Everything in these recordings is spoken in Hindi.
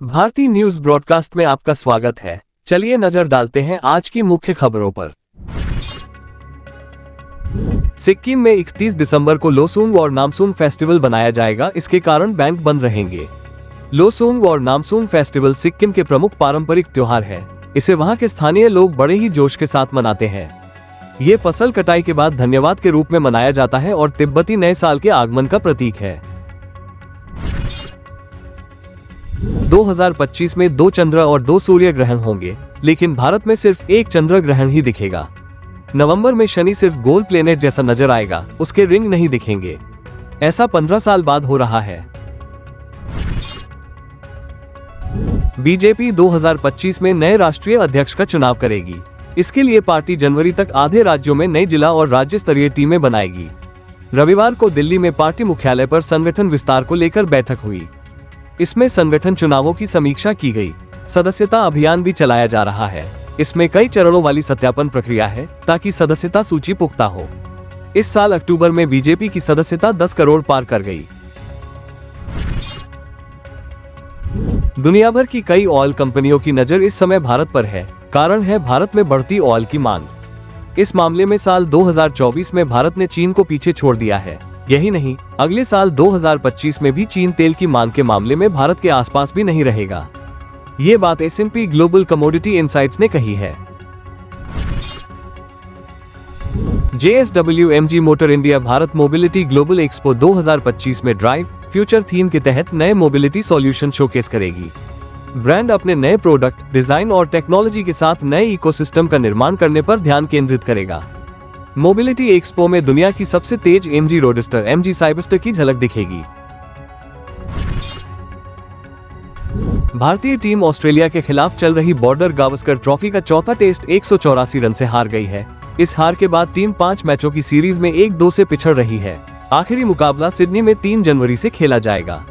भारतीय न्यूज ब्रॉडकास्ट में आपका स्वागत है। चलिए नजर डालते हैं आज की मुख्य खबरों पर। सिक्किम में 31 दिसंबर को लोसूंग और नामसूंग फेस्टिवल बनाया जाएगा, इसके कारण बैंक बंद रहेंगे। लोसूंग और नामसूंग फेस्टिवल सिक्किम के प्रमुख पारंपरिक त्योहार है। इसे वहां के स्थानीय लोग बड़े ही जोश के साथ मनाते हैं। ये फसल कटाई के बाद धन्यवाद के रूप में मनाया जाता है और तिब्बती नए साल के आगमन का प्रतीक है। 2025 में 2 चंद्र और 2 सूर्य ग्रहण होंगे, लेकिन भारत में सिर्फ एक चंद्र ग्रहण ही दिखेगा। नवंबर में शनि सिर्फ गोल प्लेनेट जैसा नजर आएगा, उसके रिंग नहीं दिखेंगे। ऐसा 15 साल बाद हो रहा है। बीजेपी 2025 में नए राष्ट्रीय अध्यक्ष का चुनाव करेगी। इसके लिए पार्टी जनवरी तक आधे राज्यों में नई जिला और राज्य स्तरीय टीमें बनाएगी। रविवार को दिल्ली में पार्टी मुख्यालय पर संगठन विस्तार को लेकर बैठक हुई। इसमें संगठन चुनावों की समीक्षा की गई। सदस्यता अभियान भी चलाया जा रहा है। इसमें कई चरणों वाली सत्यापन प्रक्रिया है ताकि सदस्यता सूची पुख्ता हो। इस साल अक्टूबर में बीजेपी की सदस्यता 10 करोड़ पार कर गई। दुनिया भर की कई ऑयल कंपनियों की नजर इस समय भारत पर है। कारण है भारत में बढ़ती ऑयल की मांग। इस मामले में साल 2024 में भारत ने चीन को पीछे छोड़ दिया है। यही नहीं, अगले साल 2025 में भी चीन तेल की मांग के मामले में भारत के आसपास भी नहीं रहेगा। ये बात S&P ग्लोबल कमोडिटी इनसाइट्स ने कही है। JSW-MG motor India Bharat mobility global expo 2025 में ड्राइव फ्यूचर थीम के तहत नए मोबिलिटी सॉल्यूशन शोकेस करेगी। ब्रांड अपने नए प्रोडक्ट, डिजाइन और टेक्नोलॉजी के साथ नए इकोसिस्टम का निर्माण करने पर ध्यान केंद्रित करेगा। मोबिलिटी एक्सपो में दुनिया की सबसे तेज MG रोडस्टर MG साइबस्टर की झलक दिखेगी। भारतीय टीम ऑस्ट्रेलिया के खिलाफ चल रही बॉर्डर गावस्कर ट्रॉफी का चौथा टेस्ट 184 रन से हार गई है। इस हार के बाद टीम 5 मैचों की सीरीज में 1-2 से पिछड़ रही है। आखिरी मुकाबला सिडनी में 3 जनवरी से खेला जाएगा।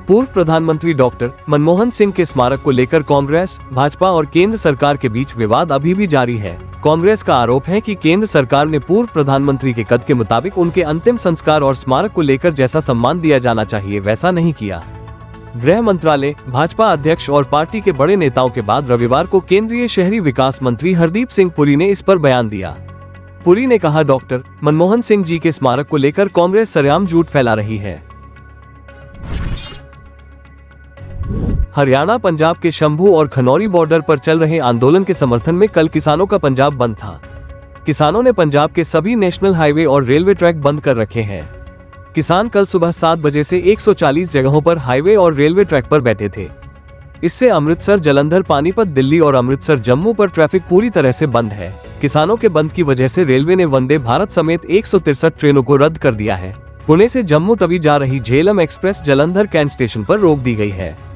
पूर्व प्रधानमंत्री डॉक्टर मनमोहन सिंह के स्मारक को लेकर कांग्रेस, भाजपा और केंद्र सरकार के बीच विवाद अभी भी जारी है। कांग्रेस का आरोप है कि केंद्र सरकार ने पूर्व प्रधानमंत्री के कद के मुताबिक उनके अंतिम संस्कार और स्मारक को लेकर जैसा सम्मान दिया जाना चाहिए वैसा नहीं किया। गृह मंत्रालय, भाजपा अध्यक्ष और पार्टी के बड़े नेताओं के बाद रविवार को केंद्रीय शहरी विकास मंत्री हरदीप सिंह पुरी ने इस पर बयान दिया। पुरी ने कहा, डॉक्टर मनमोहन सिंह जी के स्मारक को लेकर कांग्रेस सरेआम झूठ फैला रही है। हरियाणा पंजाब के शंभू और खनौरी बॉर्डर पर चल रहे आंदोलन के समर्थन में कल किसानों का पंजाब बंद था। किसानों ने पंजाब के सभी नेशनल हाईवे और रेलवे ट्रैक बंद कर रखे हैं। किसान कल सुबह 7 बजे से 140 जगहों पर हाईवे और रेलवे ट्रैक पर बैठे थे। इससे अमृतसर, जलंधर, पानीपत, दिल्ली और अमृतसर, जम्मू पर ट्रैफिक पूरी तरह से बंद है। किसानों के बंद की वजह से रेलवे ने वंदे भारत समेत 163 ट्रेनों को रद्द कर दिया है। पुणे से जम्मू तवी जा रही Jhelum Express Jalandhar cantt station पर रोक दी गई है।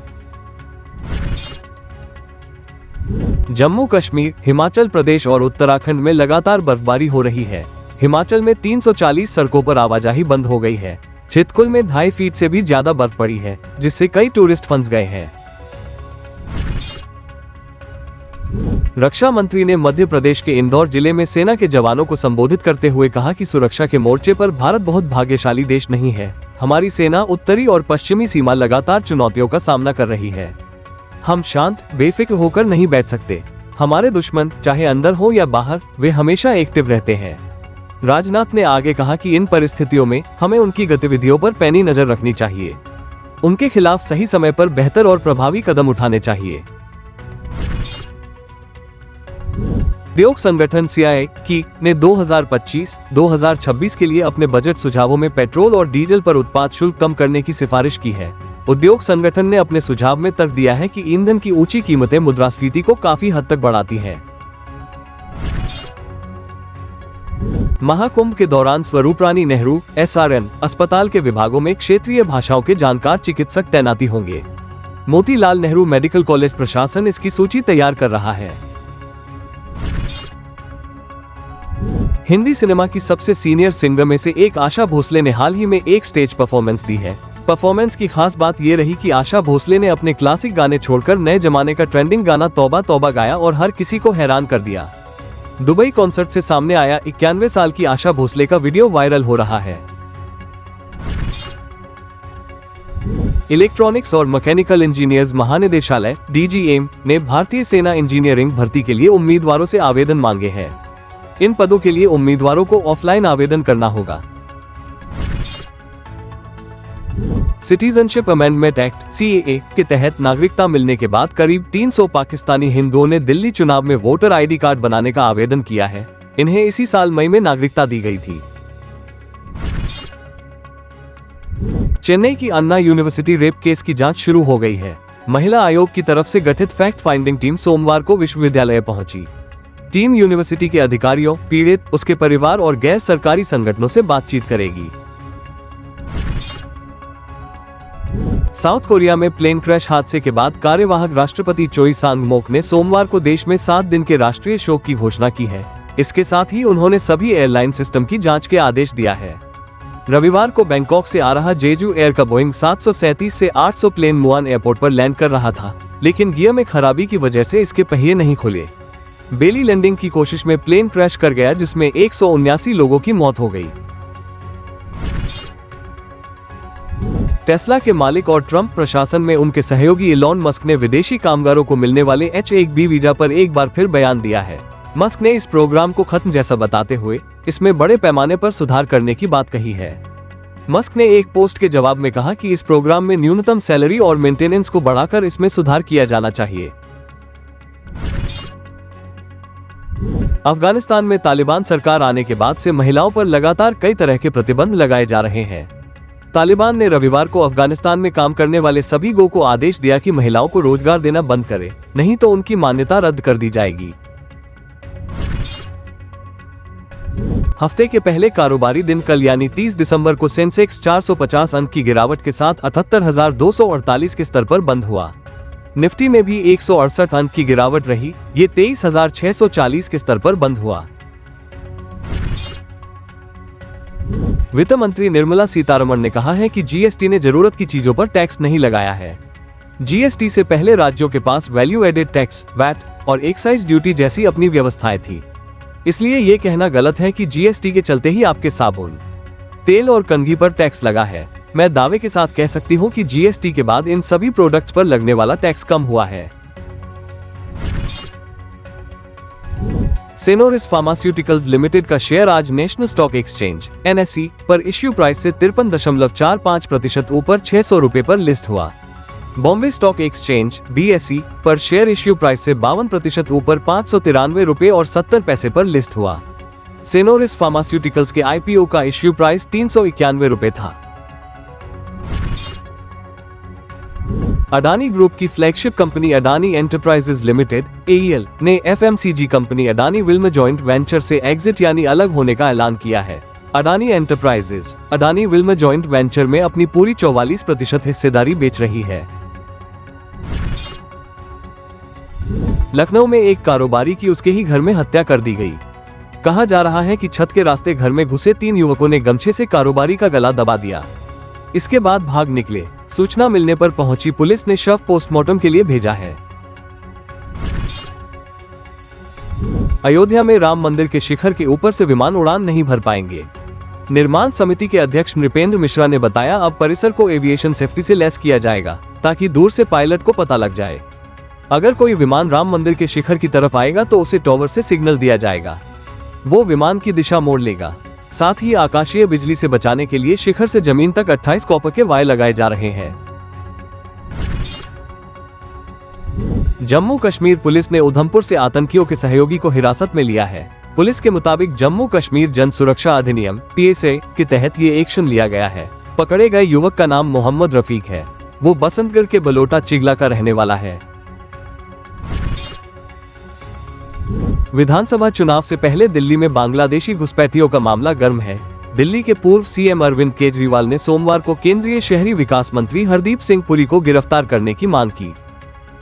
जम्मू कश्मीर, हिमाचल प्रदेश और उत्तराखंड में लगातार बर्फबारी हो रही है। हिमाचल में 340 सड़कों पर आवाजाही बंद हो गई है। चितकुल में 2.5 फीट से भी ज्यादा बर्फ पड़ी है, जिससे कई टूरिस्ट फंस गए हैं। रक्षा मंत्री ने मध्य प्रदेश के इंदौर जिले में सेना के जवानों को संबोधित करते हुए कहा कि सुरक्षा के मोर्चे पर भारत बहुत भाग्यशाली देश नहीं है। हमारी सेना उत्तरी और पश्चिमी सीमा लगातार चुनौतियों का सामना कर रही है। हम शांत, बेफिक्र होकर नहीं बैठ सकते। हमारे दुश्मन, चाहे अंदर हो या बाहर, वे हमेशा एक्टिव रहते हैं। राजनाथ ने आगे कहा कि इन परिस्थितियों में हमें उनकी गतिविधियों पर पैनी नजर रखनी चाहिए। उनके खिलाफ सही समय पर बेहतर और प्रभावी कदम उठाने चाहिए। उद्योग संगठन CII ने 2025-2026 के लिए अपने बजट सुझावों में पेट्रोल और डीजल पर उत्पाद शुल्क कम करने की सिफारिश की है। उद्योग संगठन ने अपने सुझाव में तर्क दिया है कि ईंधन की ऊंची कीमतें मुद्रास्फीति को काफी हद तक बढ़ाती हैं। महाकुंभ के दौरान स्वरूपरानी नेहरू SRN अस्पताल के विभागों में क्षेत्रीय भाषाओं के जानकार चिकित्सक तैनाती होंगे। मोतीलाल नेहरू मेडिकल कॉलेज प्रशासन इसकी सूची तैयार कर रहा है। हिंदी सिनेमा की सबसे सीनियर सिंगर में से एक आशा भोसले ने हाल ही में एक स्टेज परफॉर्मेंस दी है। परफॉर्मेंस की खास बात ये रही कि आशा भोसले ने अपने क्लासिक गाने छोड़कर नए जमाने का ट्रेंडिंग गाना तौबा तौबा गाया और हर किसी को हैरान कर दिया। दुबई कॉन्सर्ट से सामने आया 91 साल की आशा भोसले का वीडियो वायरल हो रहा है। इलेक्ट्रॉनिक्स और मैकेनिकल इंजीनियर्स महानिदेशालय DGM ने भारतीय सेना इंजीनियरिंग भर्ती के लिए उम्मीदवारों से आवेदन मांगे हैं। इन पदों के लिए उम्मीदवारों को ऑफलाइन आवेदन करना होगा। सिटीजनशिप अमेंडमेंट एक्ट CAA के तहत नागरिकता मिलने के बाद करीब 300 पाकिस्तानी हिंदुओं ने दिल्ली चुनाव में वोटर ID कार्ड बनाने का आवेदन किया है। इन्हें इसी साल मई में नागरिकता दी गई थी। चेन्नई की अन्ना यूनिवर्सिटी रेप केस की जांच शुरू हो गई है। महिला आयोग की तरफ से गठित फैक्ट फाइंडिंग टीम सोमवार को विश्वविद्यालय पहुंची। टीम यूनिवर्सिटी के अधिकारियों, पीड़ित, उसके परिवार और गैर सरकारी संगठनों से बातचीत करेगी। साउथ कोरिया में प्लेन क्रैश हादसे के बाद कार्यवाहक राष्ट्रपति चोई सांग मोक ने सोमवार को देश में 7 दिन के राष्ट्रीय शोक की घोषणा की है। इसके साथ ही उन्होंने सभी एयरलाइन सिस्टम की जांच के आदेश दिया है। रविवार को बैंकॉक से आ रहा जेजू एयर का बोइंग 737 से 800 प्लेन मुआन एयरपोर्ट पर लैंड कर रहा था, लेकिन गियर में खराबी की वजह से इसके पहिए नहीं खुले। बेली लैंडिंग की कोशिश में प्लेन क्रैश कर गया, जिसमें 179 लोगों की मौत हो गई। टेस्ला के मालिक और ट्रंप प्रशासन में उनके सहयोगी इलॉन मस्क ने विदेशी कामगारों को मिलने वाले H-1B वीजा पर एक बार फिर बयान दिया है। मस्क ने इस प्रोग्राम को खत्म जैसा बताते हुए इसमें बड़े पैमाने पर सुधार करने की बात कही है। मस्क ने एक पोस्ट के जवाब में कहा कि इस प्रोग्राम में न्यूनतम सैलरी और मेंटेनेंस को बढ़ाकर इसमें सुधार किया जाना चाहिए। अफगानिस्तान में तालिबान सरकार आने के बाद से महिलाओं पर लगातार कई तरह के प्रतिबंध लगाए जा रहे हैं। तालिबान ने रविवार को अफगानिस्तान में काम करने वाले सभी गो को आदेश दिया कि महिलाओं को रोजगार देना बंद करें, नहीं तो उनकी मान्यता रद्द कर दी जाएगी। हफ्ते के पहले कारोबारी दिन कल यानी 30 दिसंबर को सेंसेक्स 450 अंक की गिरावट के साथ 78,248 के स्तर पर बंद हुआ। निफ्टी में भी 168 अंक की गिरावट रही, ये 23,640 के स्तर पर बंद हुआ। वित्त मंत्री निर्मला सीतारमण ने कहा है कि GST ने जरूरत की चीजों पर टैक्स नहीं लगाया है। GST से पहले राज्यों के पास वैल्यू एडेड टैक्स वैट और एक्साइज ड्यूटी जैसी अपनी व्यवस्थाएं थी, इसलिए ये कहना गलत है कि GST के चलते ही आपके साबुन, तेल और कंघी पर टैक्स लगा है। मैं दावे के साथ कह सकती हूँ कि GST के बाद इन सभी प्रोडक्ट्स पर लगने वाला टैक्स कम हुआ है। सेनोरिस फार्मास्यूटिकल्स लिमिटेड का शेयर आज नेशनल स्टॉक एक्सचेंज NSE पर इश्यू प्राइस से 53.45% ऊपर 600 रुपए पर लिस्ट हुआ। बॉम्बे स्टॉक एक्सचेंज BSE पर शेयर इश्यू प्राइस से 52% ऊपर 593 रुपए और 70 पैसे पर लिस्ट हुआ। सेनोरिस फार्मास्यूटिकल्स के IPO का इश्यू प्राइस 391 रुपए था। अडानी ग्रुप की flagship company Adani enterprises limited AEL ने FMCG company Adani Wilmar joint venture से एग्जिट यानी अलग होने का ऐलान किया है। Adani enterprises Adani Wilmar joint venture में अपनी पूरी 44% हिस्सेदारी बेच रही है। लखनऊ में एक कारोबारी की उसके ही घर में हत्या कर दी गई। कहा जा रहा है कि छत के रास्ते घर में घुसे 3 युवकों ने गमछे से कारोबारी का गला दबा दिया, इसके बाद भाग निकले। सूचना मिलने पर पहुंची पुलिस ने शव पोस्टमार्टम के लिए भेजा है। अयोध्या में राम मंदिर के शिखर के ऊपर से विमान उड़ान नहीं भर पाएंगे। निर्माण समिति के अध्यक्ष नृपेंद्र मिश्रा ने बताया, अब परिसर को एविएशन सेफ्टी से लैस किया जाएगा ताकि दूर से पायलट को पता लग जाए। अगर कोई विमान राम मंदिर के शिखर की तरफ आएगा तो उसे टॉवर से सिग्नल दिया जाएगा, वो विमान की दिशा मोड़ लेगा। साथ ही आकाशीय बिजली से बचाने के लिए शिखर से जमीन तक 28 कॉपर के वायर लगाए जा रहे हैं। जम्मू कश्मीर पुलिस ने उधमपुर से आतंकियों के सहयोगी को हिरासत में लिया है। पुलिस के मुताबिक जम्मू कश्मीर जन सुरक्षा अधिनियम PSA के तहत ये एक्शन लिया गया है। पकड़े गए युवक का नाम मोहम्मद रफीक है। वो बसंतगढ़ के बलोटा चिगला का रहने वाला है। विधानसभा चुनाव से पहले दिल्ली में बांग्लादेशी घुसपैठियों का मामला गर्म है। दिल्ली के पूर्व CM अरविंद केजरीवाल ने सोमवार को केंद्रीय शहरी विकास मंत्री हरदीप सिंह पुरी को गिरफ्तार करने की मांग की।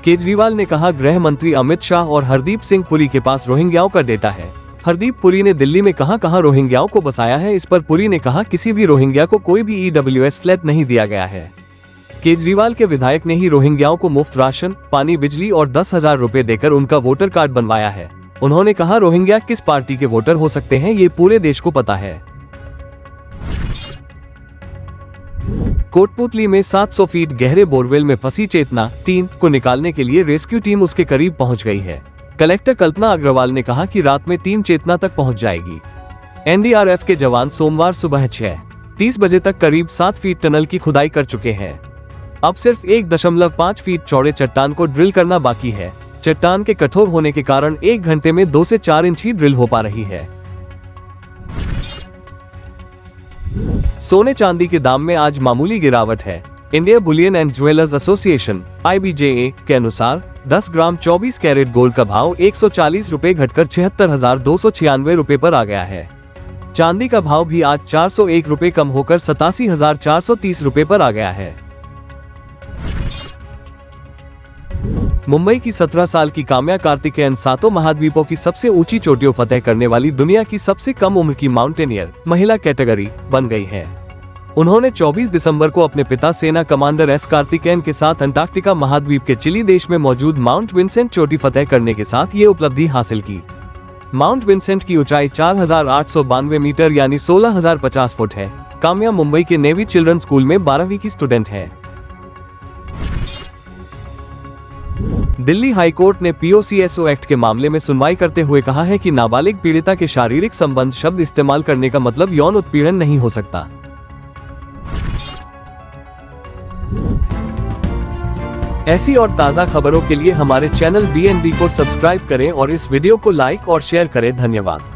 केजरीवाल ने कहा, गृह मंत्री अमित शाह और हरदीप सिंह पुरी के पास रोहिंग्याओं का डेटा है। हरदीप पुरी ने दिल्ली में कहां रोहिंग्याओं को बसाया है, इस पर पुरी ने कहा, किसी भी रोहिंग्या को कोई भी EWS फ्लैट नहीं दिया गया है। केजरीवाल के विधायक ने ही रोहिंग्याओं को मुफ्त राशन, पानी, बिजली और 10,000 रुपए देकर उनका वोटर कार्ड बनवाया है। उन्होंने कहा, रोहिंग्या किस पार्टी के वोटर हो सकते हैं ये पूरे देश को पता है। कोटपुतली में 700 फीट गहरे बोरवेल में फंसी चेतना 3 को निकालने के लिए रेस्क्यू टीम उसके करीब पहुंच गई है। कलेक्टर कल्पना अग्रवाल ने कहा कि रात में टीम चेतना तक पहुंच जाएगी। एनडीआरएफ के जवान सोमवार सुबह 6:30 बजे तक करीब 7 फीट टनल की खुदाई कर चुके हैं। अब सिर्फ 1.5 फीट चौड़े चट्टान को ड्रिल करना बाकी है। चट्टान के कठोर होने के कारण 1 घंटे में 2 से 4 इंच ही ड्रिल हो पा रही है। सोने चांदी के दाम में आज मामूली गिरावट है। India Boolean and jewellers association (IBJA) के अनुसार 10 ग्राम 24 कैरेट गोल्ड का भाव 140 रुपए घटकर 76,296 रुपए पर आ गया है। चांदी का भाव भी आज 401 रुपए कम होकर 87,430 रुपए पर आ गया है। मुंबई की 17 साल की काम्या कार्तिकेयन 7 महाद्वीपों की सबसे ऊंची चोटियों फतह करने वाली दुनिया की सबसे कम उम्र की माउंटेनियर महिला कैटेगरी बन गई है। उन्होंने 24 दिसंबर को अपने पिता सेना कमांडर एस कार्तिकेयन के साथ अंटार्कटिका महाद्वीप के चिली देश में मौजूद माउंट विंसेंट चोटी फतह करने के साथ ये उपलब्धि हासिल की। माउंट विंसेंट की ऊंचाई 4,892 मीटर यानी 16,050 फुट है। काम्या मुंबई के नेवी चिल्ड्रन स्कूल में 12वीं की स्टूडेंट है। दिल्ली हाईकोर्ट ने POCSO एक्ट के मामले में सुनवाई करते हुए कहा है कि नाबालिग पीड़िता के शारीरिक संबंध शब्द इस्तेमाल करने का मतलब यौन उत्पीड़न नहीं हो सकता। ऐसी और ताज़ा खबरों के लिए हमारे चैनल BNB को सब्सक्राइब करें और इस वीडियो को लाइक और शेयर करें। धन्यवाद।